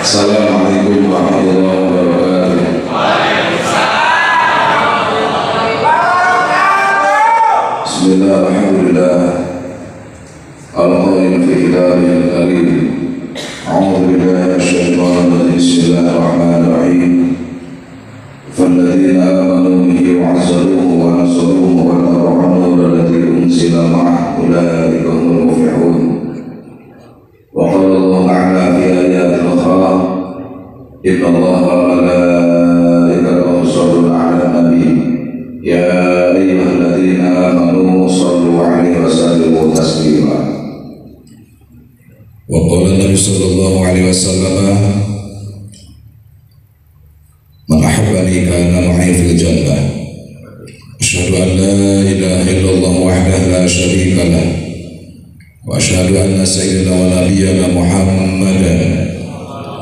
Assalamualaikum warahmatullahi wabarakatuh. Bismillah, alhamdulillah. Al-Qaim fi kitabihil karim. A'udzu billahi minasyaitonir rajim. Bismillahirrahmanirrahim. فالذين آمنوا به وعزروه ونصروه واتبعوا النور الذي أنزل معه أولئك هم المفلحون. وقال الله تعالى في آيات أخرى إن الله وملائكته يصلون على النبي يا أيها الذين آمنوا صلوا عليه وسلموا تسليما. وقال النبي صلى الله عليه وسلم من أحبني كان معي في الجنة. أشهد أن لا إله إلا الله وحده لا شريك له وأشهد أن سيدنا ونبينا محمدا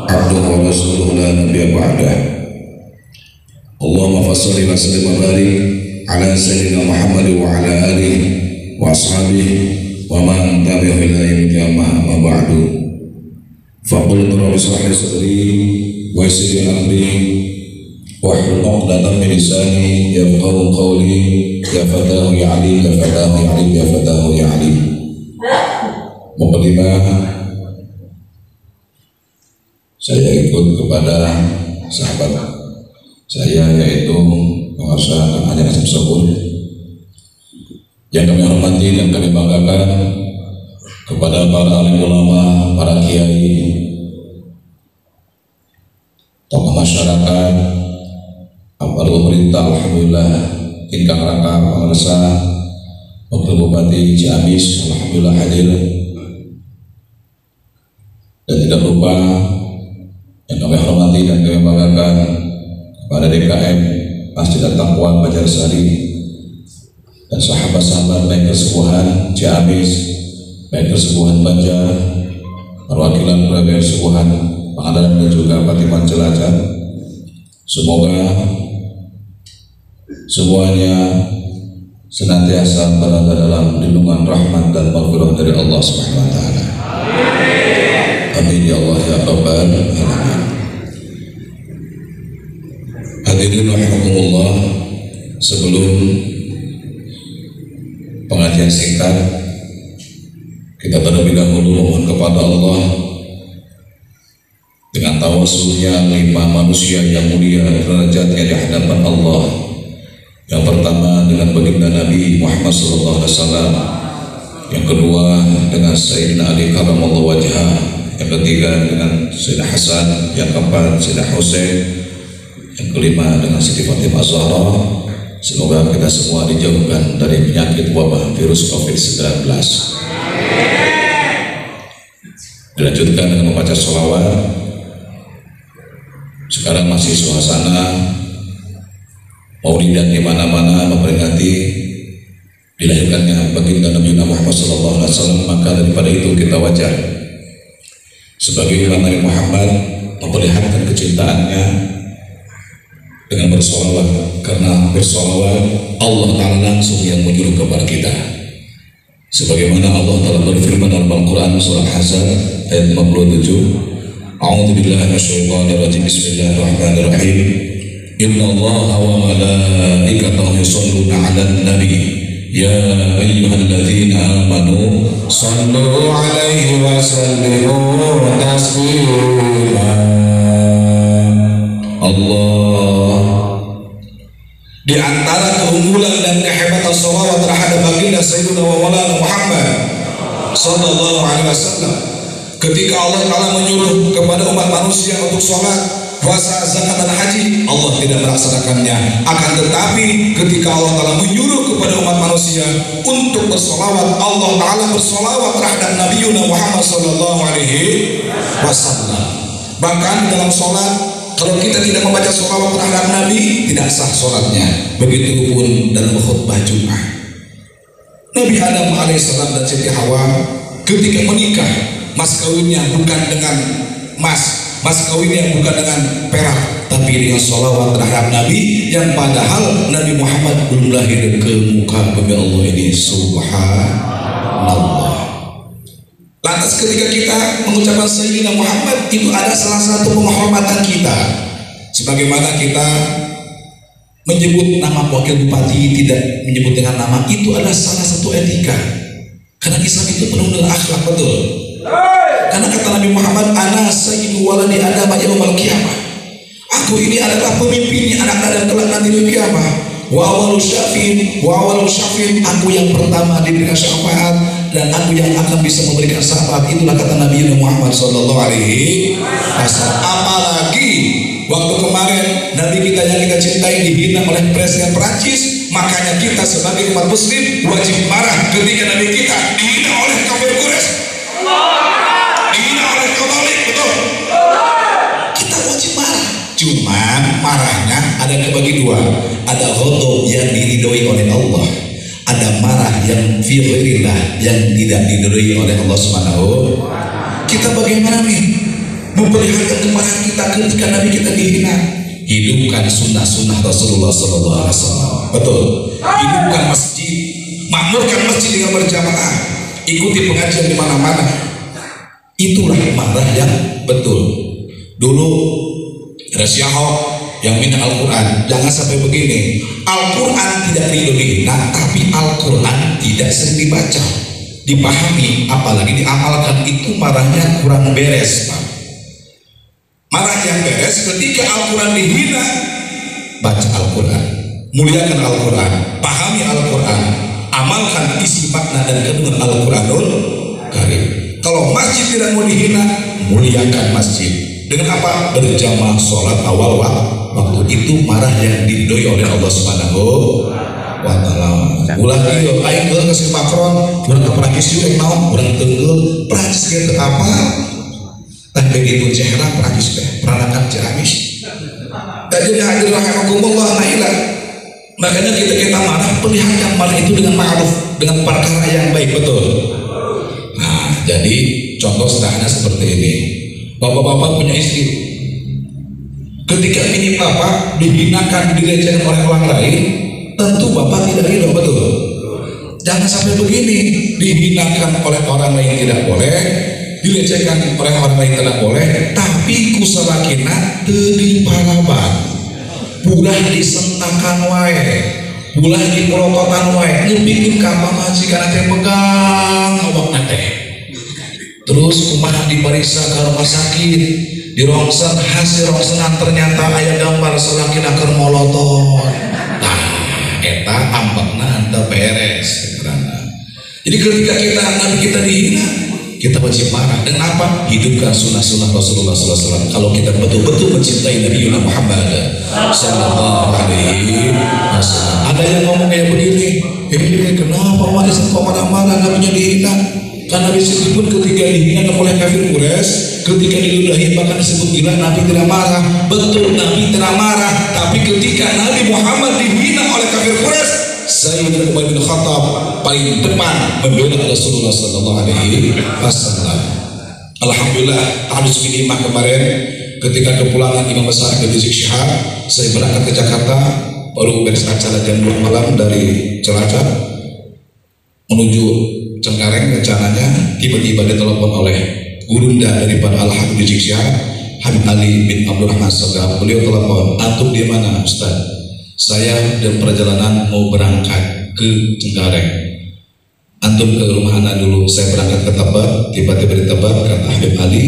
عبده ورسوله لا نبي بعده. اللهم صل وسلم وبارك على سيدنا محمد وعلى آله وأصحابه ومن تبعهم إلى يوم القيامة. أما بعد فقل رب اشرح لي صدري ويسر لي أمري واحلل عقدة من لساني يفقهوا قولي. يا فتاه يا علي يا فتاه يا علي يا فتاه يا علي. Mukadimah, saya ikut kepada sahabat saya yaitu pengusaha Haji Hasyim Sabur yang kami hormati dan kami banggakan, kepada para alim ulama, para kiai, tokoh masyarakat, aparat pemerintah, alhamdulillah, ingkang raka pengarsa, Wakil Bupati Ciamis, alhamdulillah hadir, dan tidak lupa yang kami hormati dan kami banggakan kepada DKM Masjid At-Taqwa Banjarsari dan sahabat-sahabat baik kesepuhan Ciamis, baik kesepuhan Banjar, perwakilan berbagai kesepuhan Pangandaran dan juga Patiman Cilacap. Semoga semuanya senantiasa berada dalam lindungan rahmat dan maghfirah dari Allah Subhanahu wa taala. Amin ya Allah ya Rabbal alamin. Hadirin rahimakumullah, sebelum pengajian singkat kita terlebih dahulu mohon kepada Allah dengan tawasulnya 5 manusia yang mulia derajatnya di hadapan Allah. Yang pertama dengan baginda Nabi Muhammad SAW, yang kedua dengan Sayyidina Ali karramallahu wajhah, yang ketiga dengan Sayyidina Hasan, yang keempat Sayyidina Husain, yang kelima dengan Siti Fatimah Zahra. Semoga kita semua dijauhkan dari penyakit wabah virus COVID-19. Dilanjutkan dengan membaca sholawat. Sekarang masih suasana Maulidan di mana-mana memperingati dilahirkannya baginda Nabi Muhammad SAW, maka daripada itu kita wajar sebagai umat Nabi Muhammad memperlihatkan kecintaannya dengan bersolawat, karena bersolawat Allah Ta'ala langsung yang menyuruh kepada kita, sebagaimana Allah Ta'ala berfirman dalam Al-Quran surah Ahzab ayat 57, A'udzu billahi minasyaitonir rajim. Bismillahirrahmanirrahim. Innallaha wa malaikatahu yusholluna 'alan nabi ya ayyuhalladzina amanu shallu 'alaihi wa sallimu taslima. Allah, di antara keunggulan dan kehebatan sholawat terhadap baginda Sayyidina wa Maulana Muhammad sallallahu alaihi wasallam, ketika Allah Ta'ala menyuruh kepada umat manusia untuk sholat, puasa, zakat, dan haji, Allah tidak melaksanakannya. Akan tetapi ketika Allah Ta'ala menyuruh kepada umat manusia untuk bersolawat, Allah Ta'ala bersolawat terhadap Nabi Muhammad sallallahu alaihi wasallam. Bahkan dalam sholat, kalau kita tidak membaca sholawat terhadap Nabi, tidak sah sholatnya. Begitupun dalam khutbah Jumat. Nabi Adam alaihissalam dan Siti Hawa ketika menikah, mas kawinnya bukan dengan mas kawinnya bukan dengan perak, tapi dengan sholawat terhadap Nabi, yang padahal Nabi Muhammad belum lahir ke muka bumi Allah ini. Subhanallah. Lantas ketika kita mengucapkan Sayyidina Muhammad, itu ada salah satu penghormatan kita. Sebagaimana kita menyebut nama wakil bupati tidak menyebut dengan nama, itu adalah salah satu etika. Karena Islam itu penuh dengan akhlak, betul. Karena kata Nabi Muhammad, ana sayyidu waladi Adam yaumal qiyamah. Aku ini adalah pemimpinnya anak Adam kelak nanti di kiamat. Wa awalu syafin, aku yang pertama diberikan syafaat dan aku yang akan bisa memberikan syafaat. Itulah kata Nabi Muhammad sallallahu alaihi wasallam. Apalagi waktu kemarin Nabi kita yang kita cintai dihina oleh Presiden Perancis, makanya kita sebagai umat muslim wajib marah ketika Nabi kita dihina oleh kafir Quraisy, dihina oleh Katolik, betul? Kita wajib marah. Cuman marahnya ada kebagi dua. Ada ghadab yang diridhoi oleh Allah, ada marah yang fi ghairillah yang tidak diridhoi oleh Allah Subhanahu. Kita bagaimana nih memperlihatkan kemarahan kita ketika Nabi kita dihina? Hidupkan sunnah-sunnah Rasulullah sallallahu alaihi wasallam. Betul. Hidupkan masjid, makmurkan masjid dengan berjamaah, ikuti pengajian di mana-mana. Itulah marah yang betul. Dulu ada Syahok yang minta Al-Quran, jangan sampai begini. Al-Quran tidak dihina, tapi Al-Quran tidak sering dibaca, dipahami, apalagi diamalkan. Itu marahnya kurang beres, Pak. Marah yang beres ketika Al-Quran dihina, baca Al-Quran, muliakan Al-Quran, pahami Al-Quran, amalkan isi makna dan kandungan Al-Quranul Karim. Kalau masjid tidak mau dihina, muliakan masjid. Dengan apa? Berjamaah sholat awal waktu. Itu marah yang diridhoi oleh Allah Subhanahu wa ta'ala. Ulah ieu aing geus kasih Macron, urang ka Prancis juga naon, urang teungeul Prancis ge apa? Tah begitu cehera Prancis teh, peranakan Ciamis. Jadi hadir rahimakumullah nailah. Makanya kita marah, perlihatkan marah itu dengan ma'ruf, dengan perkara yang baik, betul. Nah, jadi contoh sederhana seperti ini. Bapak-bapak punya istri, ketika ini bapak dihinakan, dilecehkan oleh orang lain, tentu bapak tidak ridho, betul. Jangan sampai begini, dihinakan oleh orang lain tidak boleh, dilecehkan oleh orang lain tidak boleh, tapi kusalakina teu diparaban, pulah disentakan wae, pulah dipelototan wae, ngeumpikeun ka pamajikan teh pegang awakna teh. Terus kumaha diperiksa ke rumah sakit, dirongsen hasil rongsenan ternyata aya gambar salakina keur molotot. Nah, eta ambakna henteu beres. Jadi ketika kita dihina, kita wajib marah. Dan apa? Hidupkan sunnah-sunnah Rasulullah SAW. Kalau kita betul-betul mencintai Nabi Muhammad sallallahu alaihi wasallam. Ada yang ngomong kayak begini, kenapa warisan kok marah-marah Nabinya dihina? Karena disebut ketika dihina oleh kafir Quraisy, ketika diludahi bahkan disebut gila, Nabi tidak marah. Betul, Nabi tidak marah. Tapi ketika Nabi Muhammad dihina oleh kafir Quraisy, Sayyidina Umar bin Khattab paling depan membela Rasulullah sallallahu alaihi wasallam. Alhamdulillah, hadis minimah kemarin ketika kepulangan Imam besar Habib Rizik Syihab, saya berangkat ke Jakarta, baru beres acara jam 2 malam dari Cilacap menuju Cengkareng. Rencananya tiba-tiba ditelepon oleh gurunda daripada Al-Habib Rizik Syihab, Habib Ali bin Abdurrahman Sagaf. Beliau telepon, antum di mana Ustaz? Saya dan perjalanan mau berangkat ke Cengkareng. Antum ke rumah anak dulu, saya berangkat ke Tebet. Tiba-tiba di Tebet kata Habib Ali,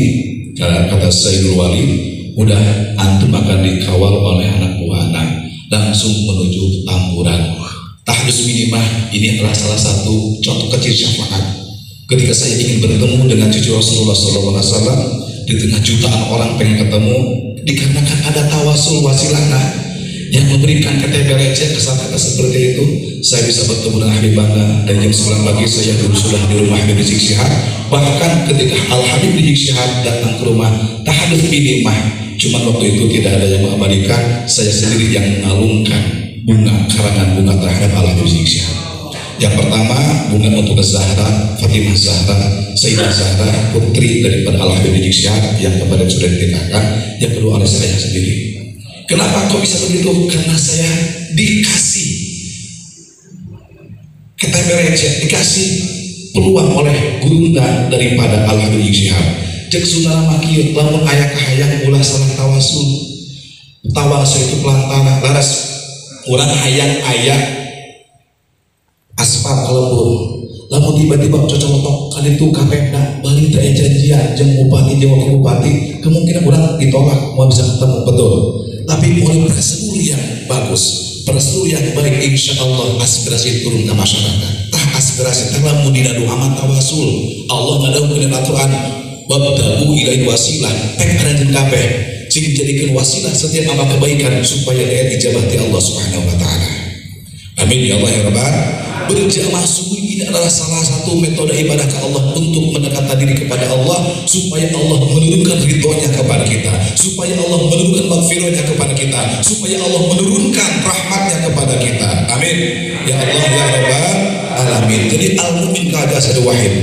kata Sayyidul Wali, udah antum akan dikawal oleh anak buah anak langsung menuju Tamburan. Tahdus minimah ini adalah salah satu contoh kecil syafaat. Ketika saya ingin bertemu dengan cucu Rasulullah SAW, di tengah jutaan orang pengen ketemu, dikarenakan ada tawasul wasilana yang memberikan KTP receh kesalahan seperti itu, saya bisa bertemu dengan Habib Bangga. Dan jam 9 pagi saya dulu sudah di rumah Habib Rizik Syihab. Bahkan ketika Al-Habib Rizik Syihab datang ke rumah tahdus minimah, cuma waktu itu tidak ada yang mengabadikan, saya sendiri yang mengalungkan bunga, karangan bunga terhadap Al-Habib Rizik Syihab. Yang pertama, bunga untuk Zahra, Fatimah Zahra, Sayyidah Zahra, putri daripada Al-Habib Rizik Syihab yang kepada sudah ditinggalkan. Yang kedua oleh saya sendiri. Kenapa kok bisa begitu? Karena saya dikasih KTP receh, dikasih peluang oleh gurunda daripada Al-Habib Syihab. Cek sunana makieu lamun aya kahayang ulah salah tawasul. Tawasul itu pelantara laras urang hayang aya aspal kalembur. Lamun tiba-tiba cocok-cocok kan itu Kapemda balik teh janjian jeung bupati jeung wakil bupati, kemungkinan urang ditolak mau bisa ketemu betul. Tapi oleh prosedur yang bagus, prosedur yang baik, insya Allah aspirasi turun ke masyarakat. Tah aspirasi teh lamun dina doa amat tawasul. Allah ngadawukeun aturan babtagu ilaihi wasilah, pek aranjeun kabeh cing jadikeun wasilah setiap amal kebaikan supaya dia dijabah ti Allah Subhanahu wa taala. Amin ya Allah ya Rabbal. Berjamaah subuh ini adalah salah satu metode ibadah ke Allah untuk mendekatkan diri kepada Allah, supaya Allah menurunkan ridhonya kepada kita, supaya Allah menurunkan maghfirahnya kepada kita, supaya Allah menurunkan rahmatnya kepada kita. Amin ya Allah ya Rabbal alamin. Jadi al-mu'min kaga sadu wahid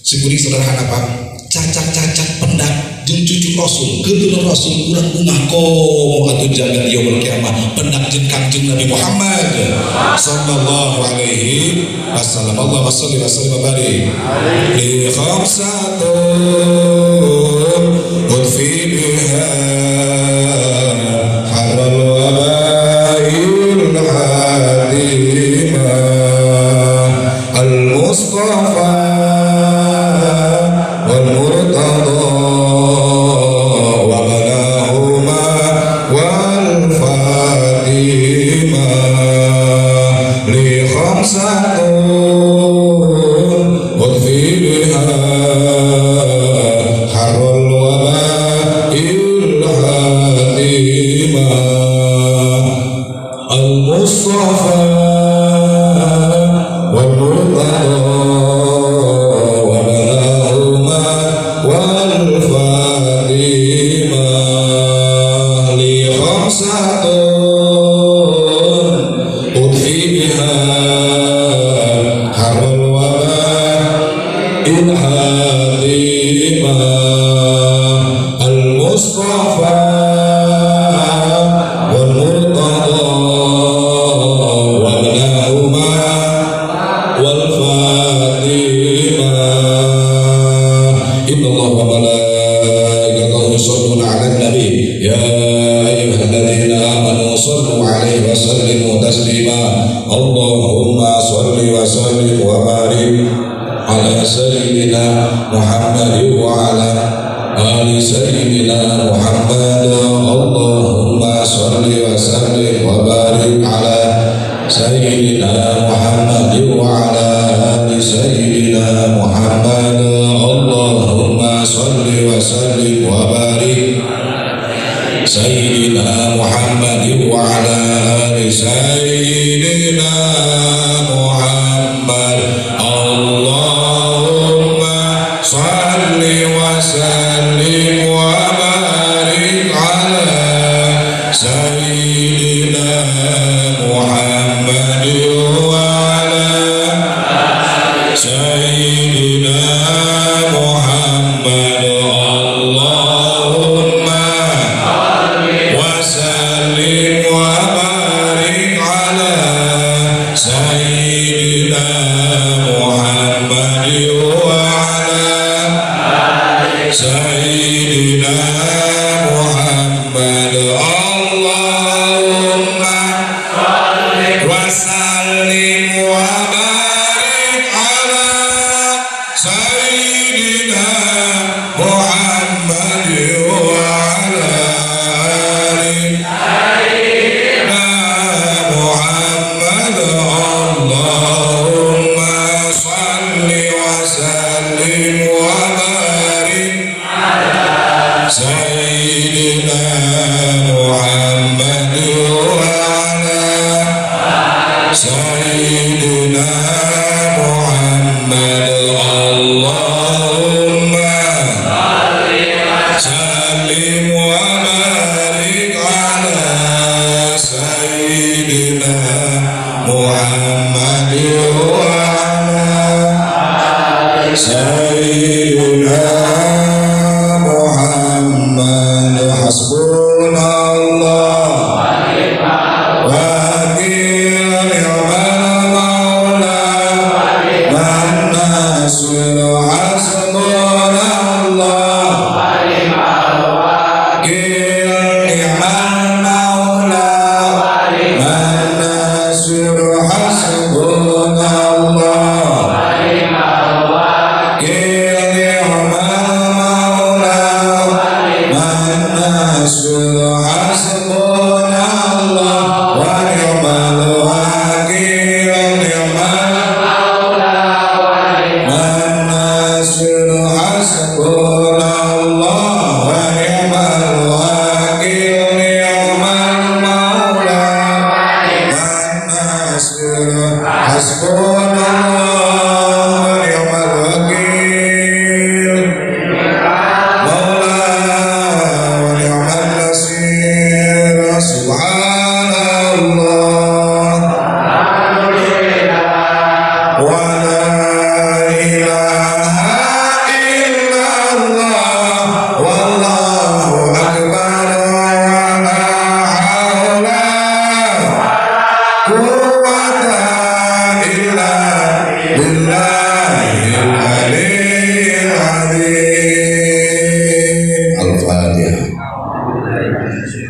siburi sederhana Pak, cacak-cacak pendak jeung cucu Rasul, keturunan Rasul urang ungah komo atuh jagat yaumul kiamah pendak jeung Kangjeng Nabi Muhammad sallallahu alaihi wasallam. Allahumma shalli wa sallim wa barik li khamsatun udfi biha haral wabail hadimah al-Mustafa wal Murtada Wa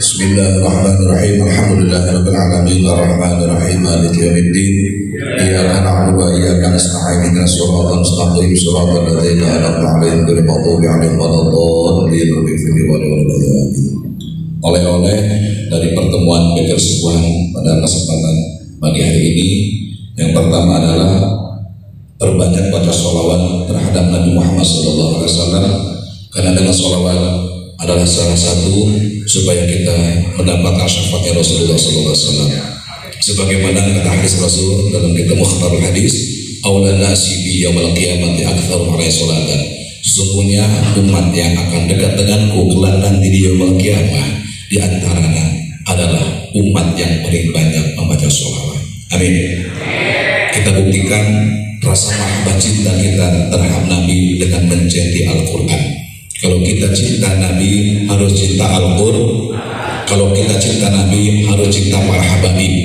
Bismillahirrahmanirrahim. Alhamdulillahirabbil alamin arrahmanir rahim maliki yaumiddin. Iyyaka na'budu wa iyyaka nasta'in ihdinas siratal mustaqim siratal ladzina an'amta 'alaihim ghairil maghdubi 'alaihim waladdallin. Oleh-oleh dari pertemuan Beker Sebuah pada kesempatan pagi hari ini, yang pertama adalah perbanyak baca sholawat terhadap Nabi Muhammad SAW, karena dengan sholawat adalah salah satu supaya kita mendapatkan syafaatnya Rasulullah SAW. Sebagaimana kata hadis Rasul dalam kitab Mukhtarul Hadis, "Aulan nasi bi yaumil qiyamati aktsaru alaihi salatan." Sesungguhnya umat yang akan dekat denganku kelak nanti di yaumil qiyamah di antaranya adalah umat yang paling banyak membaca sholawat. Amin. Kita buktikan rasa mahabbah cinta kita terhadap Nabi dengan mencintai Al-Quran. Kalau kita cinta Nabi harus cinta Al-Quran. Kalau kita cinta Nabi harus cinta para habib.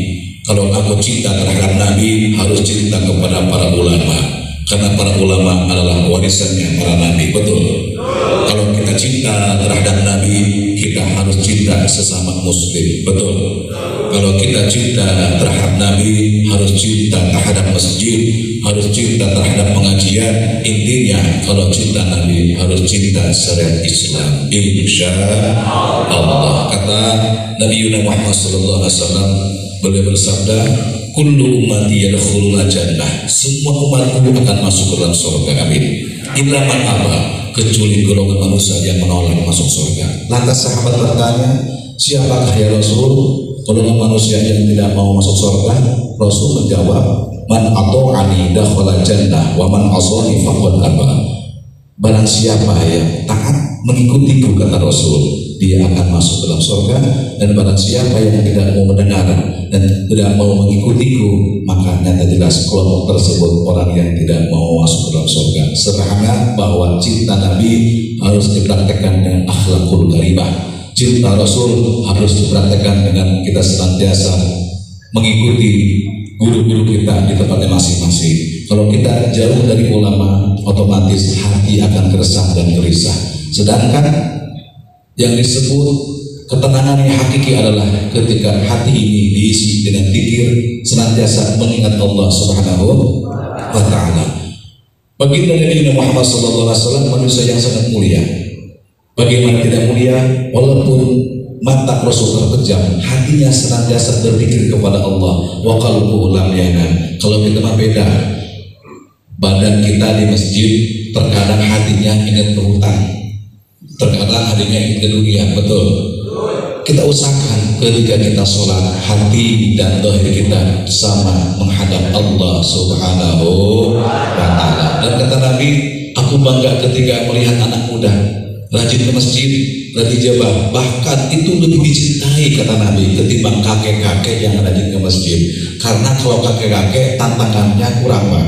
Kalau aku cinta terhadap Nabi harus cinta kepada para ulama, karena para ulama adalah warisannya para Nabi. Betul. Kalau kita cinta terhadap Nabi, kita harus cinta sesama muslim. Betul. Kalau kita cinta terhadap Nabi harus cinta terhadap masjid, harus cinta terhadap pengajian. Intinya kalau cinta Nabi harus cinta syariat Islam, insya Allah. Kata Nabi Muhammad SAW, beliau bersabda, kullu ummati yadkhuluna jannah. Semua umatku akan masuk ke dalam surga. Amin. Illa man aba, kecuali golongan manusia yang menolak masuk surga. Lantas sahabat bertanya, siapakah ya Rasul golongan manusia yang tidak mau masuk surga? Rasul menjawab, man ata'ani dakhala jannah wa man asani faqad aba. Barang siapa yang taat mengikutiku, kata Rasul, dia akan masuk dalam surga. Dan barang siapa yang tidak mau mendengar dan tidak mau mengikutiku, maka nyata jelas kelompok tersebut orang yang tidak mau masuk dalam surga. Sederhana bahwa cinta Nabi harus dipraktekkan dengan akhlakul karimah. Cinta Rasul harus dipraktekkan dengan kita senantiasa mengikuti guru-guru kita di tempatnya masing-masing. Kalau kita jauh dari ulama, otomatis hati akan gersang dan gelisah. Sedangkan yang disebut ketenangan yang hakiki adalah ketika hati ini diisi dengan zikir, senantiasa mengingat Allah Subhanahu wa Ta'ala. Baginda Nabi Muhammad SAW manusia yang sangat mulia. Bagaimana tidak mulia? Walaupun mata Rasul terpejam, hatinya senantiasa berzikir kepada Allah. Wa qalbuhu lam yanam. Kalau kita mah beda. Badan kita di masjid terkadang hatinya ingat berhutang, terkadang hatinya ingat ke dunia. Betul. Kita usahakan ketika kita sholat, hati dan zahir kita sama menghadap Allah Subhanahu wa Ta'ala. Dan kata Nabi, aku bangga ketika melihat anak muda rajin ke masjid, rajin jabah, bahkan itu lebih dicintai, kata Nabi, ketimbang kakek-kakek yang rajin ke masjid. Karena kalau kakek-kakek tantangannya kurang, Pak.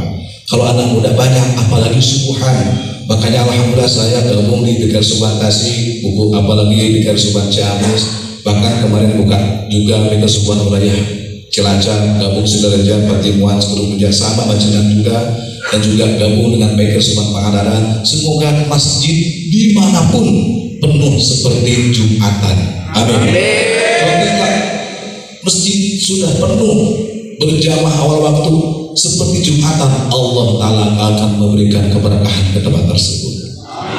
Kalau anak muda banyak, apalagi subuhan. Makanya alhamdulillah saya gabung di Dekat Subhan Tasik, buku apalagi di Dekat Subhan Ciamis. Bahkan kemarin buka juga Dekat Subhan wilayah Cilacap, gabung Sidoarjo, Patimuan, Seluruh Puja sama Majengan juga. dan juga gabung dengan Maker Subang Pangandaran. Semoga masjid dimanapun penuh seperti Jumatan. Amin. Ketika masjid sudah penuh berjamaah awal waktu seperti Jumatan, Allah Ta'ala akan memberikan keberkahan ke tempat tersebut.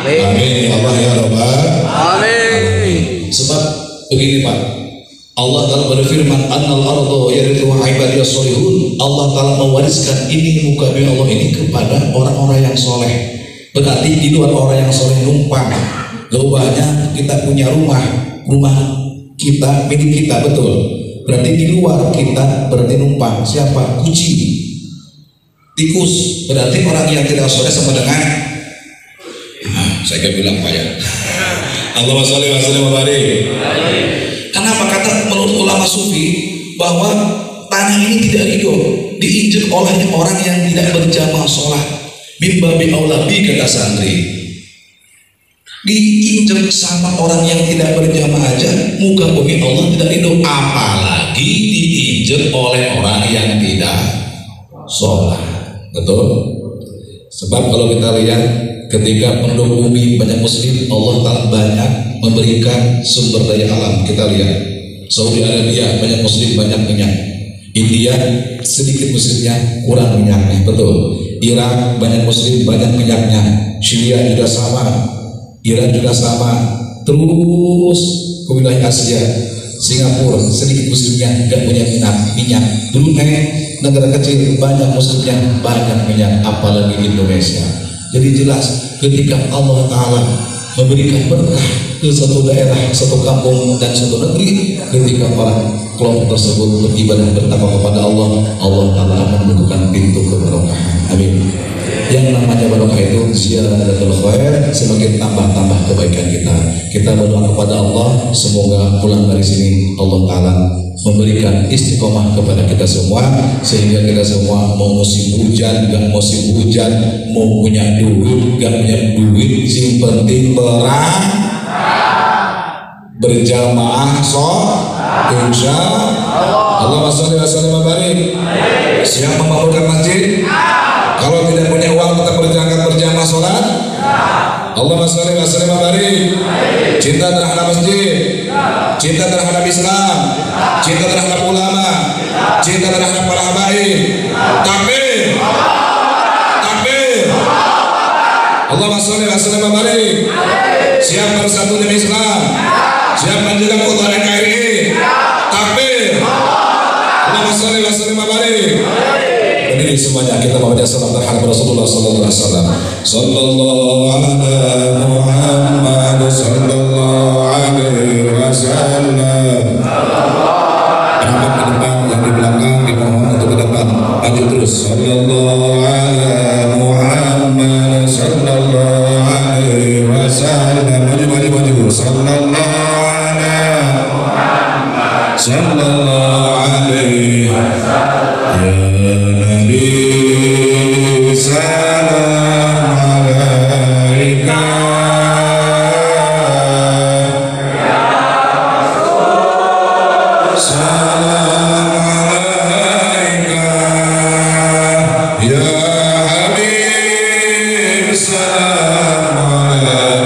Amin ya Allah ya Rabbal. Amin. Sebab begini Pak, Allah Ta'ala berfirman, Annal ardo yarithuha ibadiyas solihun. Allah Ta'ala mewariskan ini muka bumi Allah ini kepada orang-orang yang soleh. Berarti di luar orang yang soleh numpang. Rupanya kita punya rumah kita milik kita, betul. Berarti di luar kita berarti numpang. Siapa? Kucing, tikus. Berarti orang yang tidak soleh sama dengan saya bilang Pak ya. Allahumma sholli wa sallim wa barik. Kenapa kata menurut ulama sufi bahwa tanah ini tidak ridho diinjek oleh orang yang tidak berjamaah sholat. Mimbabi aulabi kata santri, diinjek sama orang yang tidak berjamaah aja muka bumi Allah tidak ridho, apalagi diinjek oleh orang yang tidak sholat. Betul? Sebab kalau kita lihat ketika penduduk bumi banyak muslim, Allah Ta'ala banyak memberikan sumber daya alam. Kita lihat Saudi Arabia banyak muslim, banyak minyak. India sedikit muslimnya, kurang minyaknya, betul. Irak banyak muslim, banyak minyaknya. Syria juga sama, Iran juga sama. Terus ke wilayah Asia, Singapura sedikit muslimnya, nggak punya minyak. Brunei negara kecil, banyak muslimnya, banyak minyak, apalagi Indonesia. Jadi jelas ketika Allah Ta'ala memberikan berkah ke satu daerah, satu kampung dan satu negeri, ketika orang kelompok tersebut beribadah bertakwa kepada Allah, Allah Ta'ala akan membukakan pintu keberkahan. Amin. Yang namanya barokah itu ziyadatul khair, semakin tambah kebaikan kita. Kita berdoa kepada Allah semoga pulang dari sini Allah Ta'ala memberikan istiqomah kepada kita semua, sehingga kita semua mau musim hujan gak musim hujan, mau punya duit gak punya duit, yang penting berjamaah insya Allah. Sholli wa sallim wa barik. Siap membangunkan masjid? Kalau tidak punya uang tetap berjamaah sholat? Allahumma sholli wa sallim wa barik. Cinta terhadap masjid, cinta terhadap Islam, cinta terhadap ulama, cinta terhadap para habaib. Takbir, takbir. Allahumma sholli wa sallim wa barik. Siap bersatu demi Islam, siap menjaga keutuhan NKRI. Takbir. Allahumma sholli wa sallim wa barik. Berdiri semuanya, kita membaca salam terhadap Rasulullah sallallahu alaihi wasallam. Sallallahu ala Muhammad sallallahu alaihi wasallam. Rahmat ke depan, yang di belakang dimohon untuk ke depan. Maju terus. Sallallahu ala Muhammad sallallahu alaihi wasallam. Maju. Sallallahu ala Muhammad sallallahu alaihi wasallam. Ya Nabi salam alaika, ya Rasul salam alaika, ya Habib salam alaika.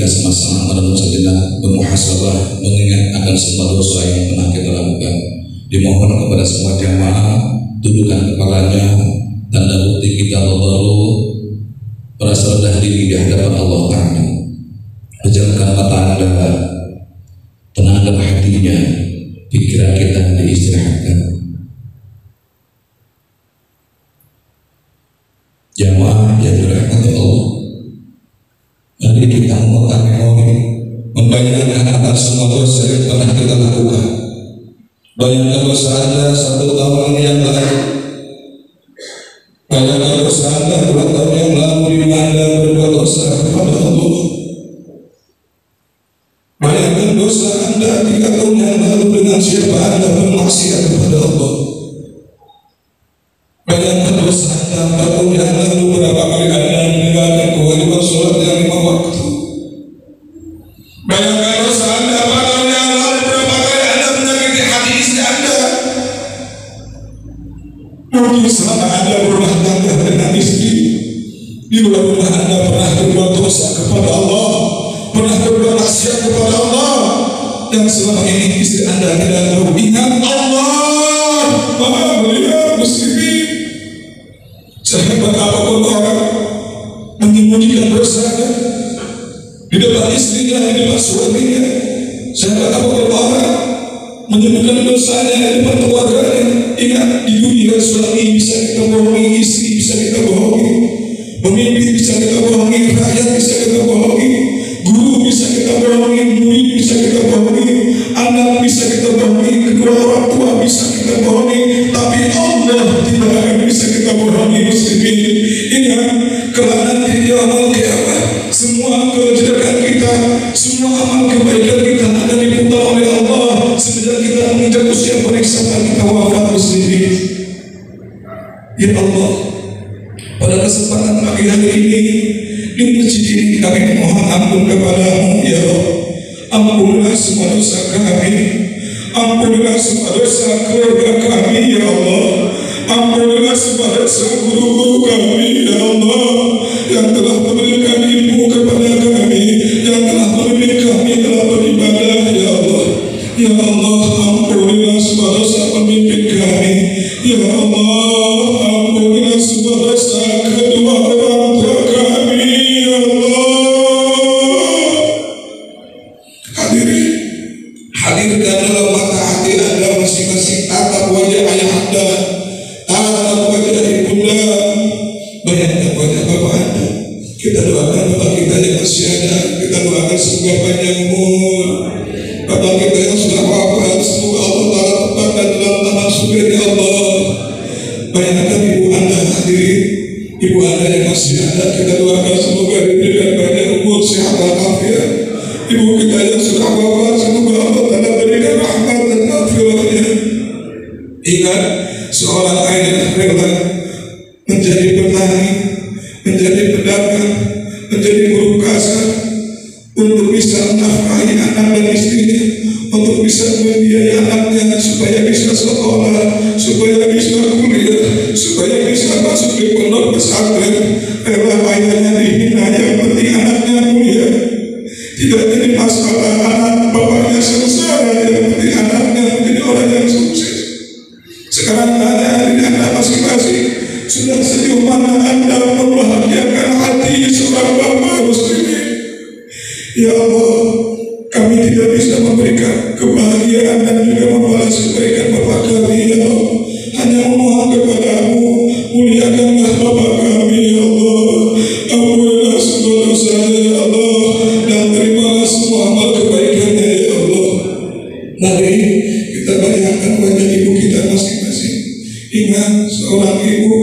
kita sama-sama merenung sejenak, bermuhasabah, mengingat akan semua dosa yang pernah kita lakukan. Dimohon kepada semua jamaah tundukkan kepalanya, tanda bukti kita baru merasa rendah diri di hadapan Allah Ta'ala. Pejamkan mata Anda, tenangkan hatinya, pikiran kita diistirahatkan. Jamaah yang dirahmati Allah, mari kita memori, membayangkan atas semua dosa yang pernah kita lakukan. Bayangkan dosa Anda 1 tahun yang lalu. Bayangkan dosa Anda 2 tahun yang lalu di mana Anda berbuat dosa kepada Allah. Bayangkan dosa Anda 3 tahun yang lalu dengan siapa Anda bermaksiat kepada Allah. Bayangkan dosa Anda 4 tahun yang lalu berapa kali Anda meninggalkan kewajiban sholat yang 5 waktu. Bayangkan dosa Anda 4 tahun yang lalu berapa kali Anda menyakiti hati istri Anda. Mungkin selama Anda berumah tangga dengan istri, di luar rumah Anda pernah berbuat dosa kepada Allah, pernah berbuat maksiat kepada Allah, yang selama ini istri Anda tidak tahu. Ingat Allah Maha melihat muslimin. Sehebat apapun orang menyembunyikan dosanya di depan istrinya, di depan suaminya, sehebat apapun orang menyembunyikan dosanya di depan keluarganya, ingat di dunia suami bisa kita bohongi, istri bisa kita bohongi, pemimpin bisa kita bohongi, rakyat bisa kita bohongi, guru bisa kita bohongi, murid bisa kita bohongi, anak bisa kita bohongi, kedua orang tua bisa kita bohongi, tapi Allah tidak akan bisa kita bohongi. Muslimin, ingat kelak nanti di amal kiamat semua kejelekan kita, semua amal kebaikan kita akan diputar oleh Allah semenjak kita menginjak usia periksaan kita wafat. Muslimin, ya Allah, pada kesempatan pagi hari ini di masjid ini kami mohon ampun kepadamu ya Allah. Ampunilah semua dosa kami, ampunilah semua dosa keluarga kami ya Allah, ampunilah semua dosa guru-guru kami ya Allah, yang telah memberikan ilmu kepada kami, yang telah membimbing kami dalam beribadah ya Allah. Ya Allah, ampunilah semua dosa pemimpin kami ya Allah, ampunilah semua dosa kedua orang tua kami ya Allah. Hadirkan dalam mata hati Anda masing-masing tatap wajah ayah Anda, tatap wajah ibunda, bayangkan wajah bapak Anda. Kita doakan bapak kita yang masih ada, kita doakan semoga panjang umur. Bapak kita yang sudah wafat, semoga Allah Ta'ala tempatkan dalam taman surga ya Allah. Bayangkan ibu Anda hadirin, ibu Anda yang masih ada, kita doakan semoga diberikan panjang umur, sehat dan afiat. Ibu kita yang sudah wafat, semoga Allah Ta'ala berikan rahmat dan maghfirahnya. Ingat, seorang ayah rela menjadi petani, menjadi pedagang, menjadi buruh kasar untuk bisa menafkahi anak dan istrinya, untuk bisa membiayai anaknya supaya bisa sekolah, supaya bisa kuliah, supaya bisa masuk di pondok pesantren. Rela ayahnya dihina, yang penting anaknya mulia. Tidak jadi masalah anak bapaknya sengsara, yang penting anaknya menjadi orang yang sukses. Sekarang tanya diri Anda masing-masing, sudah sejauh mana Anda membahagiakan hati seorang bapak muslimin? Ya Allah, kami tidak bisa memberikan kebahagiaan dan juga membalas kebaikan bapak kami ya Allah. Hanya memohon kepadamu, muliakanlah bapak kami ya Allah. Ampunilah semua dosanya ya Allah, dan terimalah semua amal kebaikannya ya Allah. Mari kita bayangkan wajah ibu kita masing-masing. Ingat, seorang ibu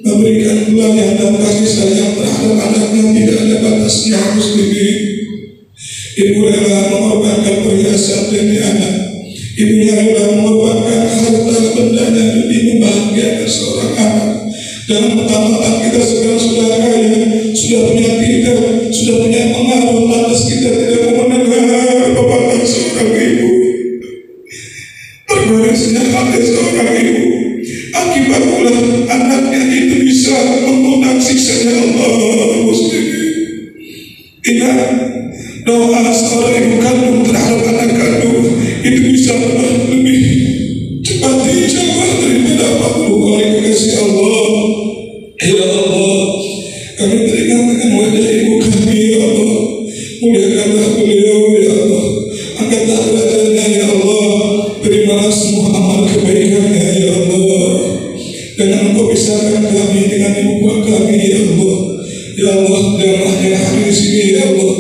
memberikan pelayanan dan kasih sayang terhadap anaknya tidak ada batasnya. Muslimin, ibu rela mengorbankan perhiasan demi anak, ibu rela mengorbankan harta bendanya demi membahagiakan seorang anak. Dan mentang-mentang kita sekarang sudah kaya, sudah punya titel, sudah punya pengaruh, lantas kita tidak mau mendengar pepatah seorang ibu. Tergoresnya hati seorang ibu, akibat ulah anaknya itu bisa mengundang siksanya Allah. Muslimin, ingat, doa seorang ibu kandung terhadap anak kandung itu bisa lebih cepat dijawab daripada 40 kali kekasih Allah. Ya Allah, kami teringat dengan wajah ibu kami, ya Allah. Muliakanlah beliau, ya Allah. Angkatlah derajatnya, ya Allah. Terimalah semua amal kebaikannya, ya Allah. Jangan Engkau pisahkan kami dengan ibu bapa kami, ya Allah. Ya Allah, janganlah yang hadir di sini, ya Allah.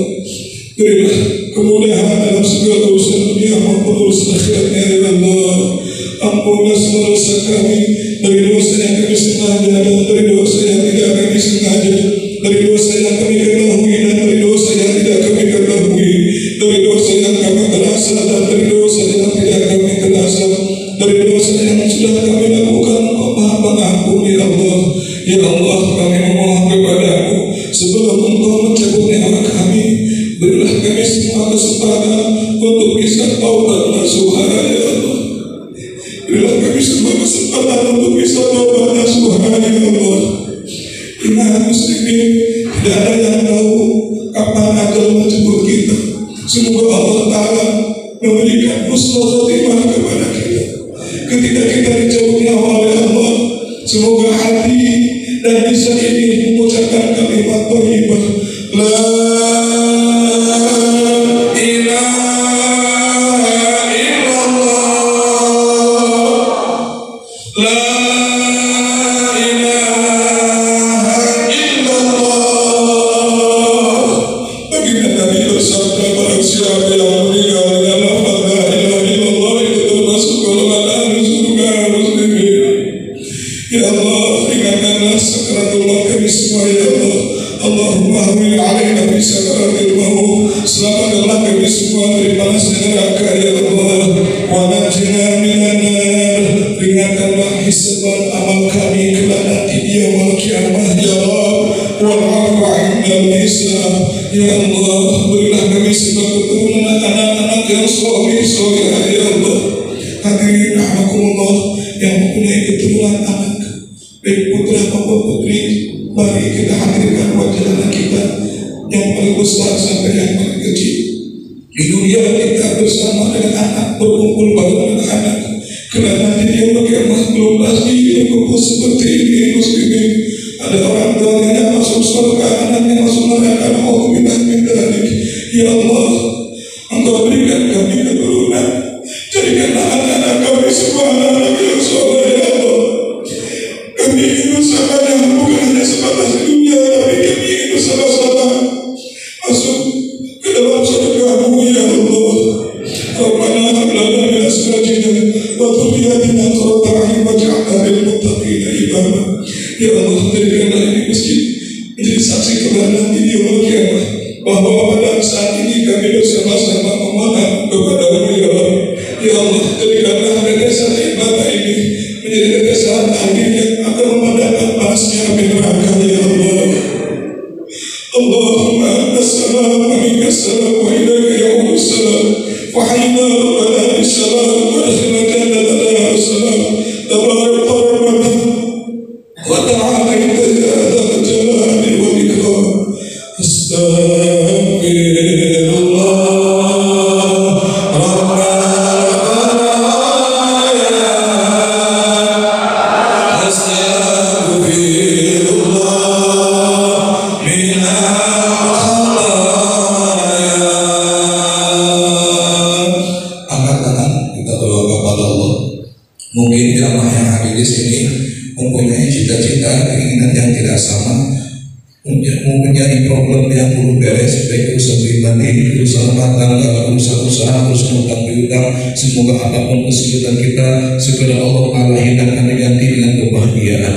Berilah kemudahan dalam segala urusan dunia maupun urusan akhiratnya, ya Allah. Ampunlah semua dosa kami, dari dosa yang kami sengaja dan dari dosa yang tidak kami sengaja, dari dosa yang kami ketahui dan dari dosa yang tidak kami ketahui, dari dosa yang kami terasa dan dari dosa yang tidak kami terasa, dari dosa yang sudah kami lakukan. Maha Pengampun, ya Allah. Ya Allah, kami memohon kepadamu sebelum Engkau mencabut nyawa kami, berilah kami semua kesempatan untuk bisa taubat nasuha, ya Allah. Berilah kami semua kesempatan untuk bisa taubat nasuha, ya Allah. Ingat muslimin, tidak ada yang tahu kapan ajal menjemput kita. Semoga Allah Ta'ala memberikan husnul khotimah kepada kita ketika kita dicabut nyawa oleh Allah. Semoga hati dan lisan ini mengucapkan kalimat thayyibah la ilaha illallah, la ilaha illallah. Baginda Nabi bersabda, barang siapa yang meninggal dengan lafaz la ilaha illallah itu termasuk golongan ahli surga muslimin. Ya Allah, ringankanlah sakaratul maut kami semua, ya Allah. Allahumma hamil alaina fi sakaratil maut. Selamatkanlah kami semua dari panasnya neraka, ya Allah. Wa najina minan nar. Ringankanlah hisaban amal kami kelak nanti di yaumul qiyamah, ya Allah. Wal 'afwa 'indal hisab. Ya Allah, berilah kami semua keturunan anak-anak yang soleh, ya Allah. Hadirin rahimakumullah yang mempunyai keturunan anak, baik putra maupun putri, mari kita hadirkan wajah anak kita yang paling besar sampai yang paling kecil. Di dunia kita bersama dengan anak, berkumpul bareng dengan anak. Karena nanti dia bagaimana belum pasti berkumpul seperti ini, muslimin. Ada orang tuanya masuk surga, anaknya masuk neraka. Alhamdulillah min dzalik. Ya Allah, Engkau berikan kami keturunan. Jadikanlah anak-anak kami semua anak-anak yang soleh, ya Allah. Kami ingin bersamanya bukan hanya sebatas di dunia, tapi kami ingin bersama-sama masuk ke dalam surga-Mu, ya Allah. Rabbana hab lana min azwajina wa dhurriyyatina qurrata a'yun waj'alna lil muttaqina imama. Ya Allah, jadikanlah ini masjid menjadi saksi kebenaran di yaumul qiyamah, bahwa pada saat ini kami bersama-sama memohon kepada-Mu, ya Allah. Ya Allah, jadikanlah gagasan ibadah ini menjadi gagasan akhir yang akan memadamkan panasnya api neraka, ya Allah. Allahumma antas salam wa minkas salam wa ilaika ya'udus salam wa hayyina rabbana bis salam wa akhirna jannata dar salam. Tabarak rabbana wa ta'ala ya dzal jalali wal ikram. Astaghfirullah. Mungkin jamaah yang hadir di sini mempunyai cita-cita, keinginan yang tidak sama, mempunyai problem yang belum beres, baik urusan pribadi, urusan rumah tangga, urusan usaha, urusan utang piutang. Semoga apapun kesulitan kita, segera Allah Ta'ala hidupkan diganti dengan kebahagiaan.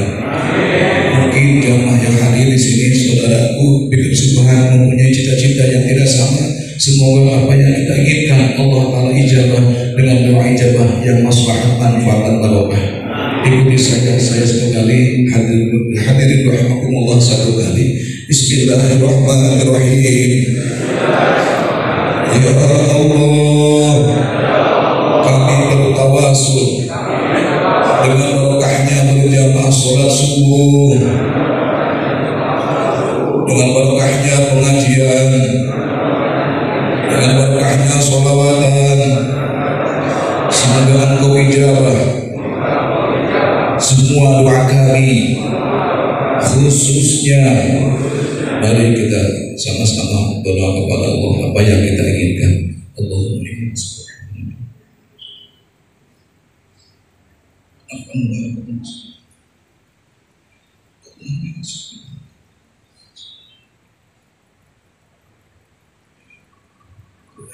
Mungkin jamaah yang hadir di sini, saudaraku, bila Subhan mempunyai cita-cita yang tidak sama. Semoga apa yang kita inginkan Allah Ta'ala ijabah dengan doa ijabah yang maslahat, manfaat dan barokah. Ikuti saja saya sekali, hadirin rahimakumullah satu kali. Bismillahirrahmanirrahim. Ya Allah, kami bertawasul dengan barokahnya berjamaah sholat subuh, dengan barokahnya pengajian dengan berkahnya sholawatan, semoga Engkau ijabah semua doa kami, khususnya mari kita sama-sama berdoa kepada Allah apa yang kita inginkan. Allahumma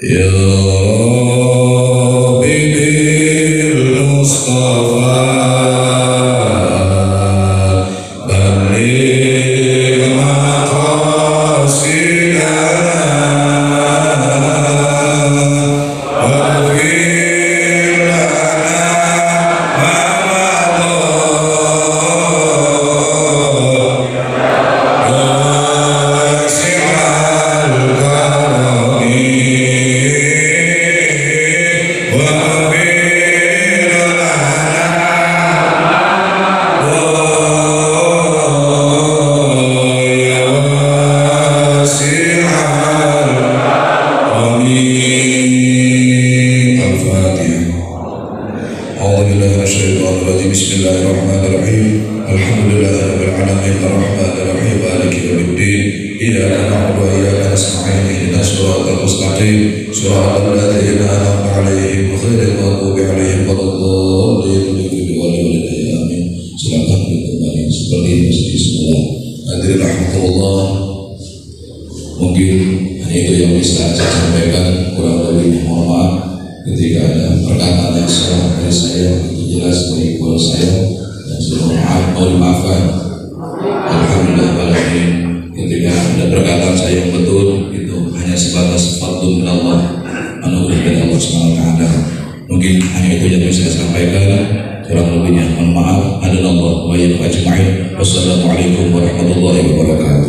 ya Rabbi bil Mustafa baligh maqasidana waghfir lana ma Bismillahirrahmanirrahim. Alhamdulillahirabbil alamin arrahmanir rahim maliki yaumiddin. Iyyaka na'budu wa iyyaka nasta'in ihdinas siratal mustaqim siratal ladzina an'amta 'alaihim ghairil maghdubi 'alaihim waladdallin. Amin. Silakan kembali seperti masjid semula. Hadirin rahmatullah. Mungkin hanya itu yang bisa saya sampaikan, kurang lebih mohon maaf ketika ada perkataan yang salah dari saya, itu jelas dari kuasa saya dan seluruh mohon dimaafkan. Alhamdulillah ketika ada perkataan saya yang betul itu hanya sebatas fadlun min Allah, anugerah dari Allah SWT. Mungkin hanya itu yang bisa saya sampaikan, kurang lebihnya mohon maaf. Hadanallahu wa iyyakum ajma'in. Wassalamualaikum warahmatullahi wabarakatuh.